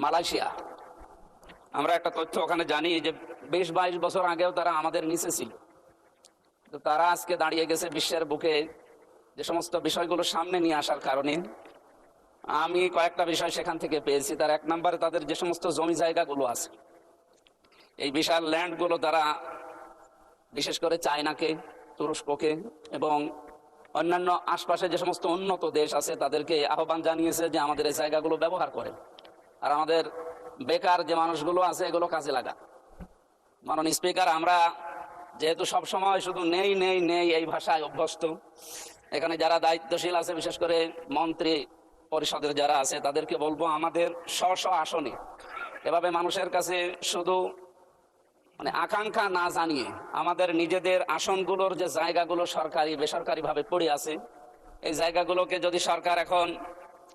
Malaysia. আমরা একটা তথ্য ওখানে জানি যে 20-22 বছর আগেও তারা আমাদের নিচে ছিল, তো তারা আজকে দাঁড়িয়ে গেছে বিশ্বের বুকে যে সমস্ত বিষয়গুলো সামনে নিয়ে আসার কারণে। আমি কয়েকটা বিষয় সেখান থেকে পেয়েছি। তার এক নম্বরে তাদের যে সমস্ত জমি জায়গাগুলো আছে, এই বিশাল ল্যান্ডগুলো তারা বিশেষ করে চায়নাকে, তুরস্ককে এবং অন্যান্য আশপাশে যে সমস্ত উন্নত দেশ আছে তাদেরকে আহ্বান জানিয়েছে যে আমাদের এই জায়গাগুলো ব্যবহার করে আর আমাদের বেকার যে মানুষগুলো আছে এগুলো কাজে লাগা। মাননীয় স্পিকার, আমরা যেহেতু সব সময় শুধু নেই নেই নেই এই ভাষায় অভ্যস্ত, এখানে যারা দায়িত্বশীল আছে বিশেষ করে মন্ত্রী পরিষদের যারা আছে তাদেরকে বলবো আমাদের স্ব আসনে এভাবে মানুষের কাছে শুধু আকাঙ্ক্ষা না জানিয়ে আমাদের নিজেদের আসনগুলোর যে জায়গাগুলো সরকারি বেসরকারি ভাবে পড়ে আছে এই জায়গাগুলোকে যদি সরকার এখন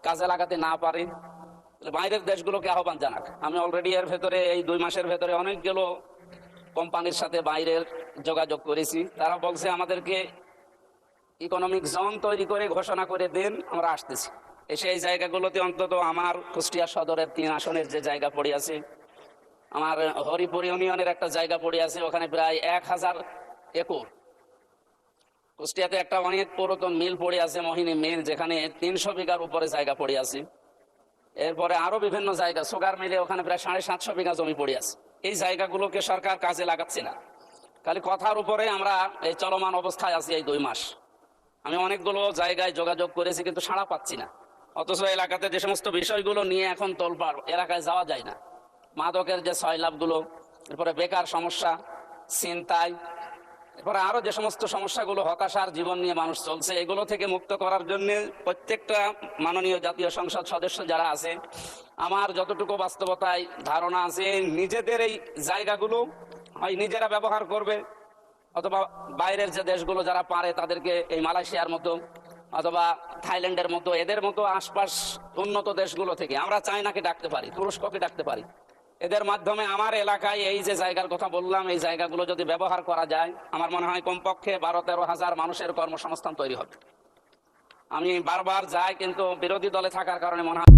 কাজে লাগাতে না পারে বাইরের দেশগুলোকে আহ্বান জানাক। আমি অলরেডি এর ভেতরে এই 2 মাসের ভেতরে অনেকগুলো কোম্পানির সাথে বাইরের যোগাযোগ করেছি। তারা বলছে আমাদেরকে ইকোনমিক জোন তৈরি করে ঘোষণা করে দেন, আমরা আসতেছি। এসে এই জায়গাগুলোতে অন্তত আমার কুষ্টিয়া সদরের 3 আসনের যে জায়গা পড়ে আছে, আমার হরিপুর ইউনিয়নের একটা জায়গা পড়ে আছে, ওখানে প্রায় 1000 একর। কুষ্টিয়াতে একটা অনেক পুরাতন মিল পড়ে আছে, মোহিনী মিল, যেখানে 300 বিঘার উপরে জায়গা পড়ে আছে। এরপরে আরো বিভিন্ন জায়গা, সুগার মিলে ওখানে প্রায় 750 বিঘা জমি পড়ে আছে। এই জায়গাগুলোকে সরকার কাজে লাগাচ্ছে না, খালি কথার উপরে আমরা এই চলমান অবস্থায় আছি এই 2 মাস। আমি অনেকগুলো জায়গায় যোগাযোগ করেছি কিন্তু সাড়া পাচ্ছি না। অথচ এলাকাতে যে সমস্ত বিষয়গুলো নিয়ে এখন তোলপাড়, এলাকায় যাওয়া যায় না। মাদকের যে সয়লাভগুলো, এরপরে বেকার সমস্যা, ছিনতাই, এরপরে আরো যে সমস্ত সমস্যাগুলো, হতাশার জীবন নিয়ে মানুষ চলছে, এগুলো থেকে মুক্ত করার জন্য প্রত্যেকটা মাননীয় জাতীয় সংসদ সদস্য যারা আছে, আমার যতটুকু বাস্তবতায় ধারণা আছে, নিজেদের এই জায়গাগুলো হয় নিজেরা ব্যবহার করবে অথবা বাইরের যে দেশগুলো যারা পারে তাদেরকে এই মালয়েশিয়ার মতো অথবা থাইল্যান্ডের মতো এদের মতো আশপাশ উন্নত দেশগুলো থেকে আমরা চায়নাকে ডাকতে পারি, তুরস্ককে ডাকতে পারি। এদের মাধ্যমে আমার এলাকায় এই যে জায়গার কথা বললাম এই জায়গাগুলো যদি ব্যবহার করা যায়, আমার মনে হয় কমপক্ষে 12-13 হাজার মানুষের কর্মসংস্থান তৈরি হবে। আমি বারবার যাই কিন্তু বিরোধী দলে থাকার কারণে মনে হয়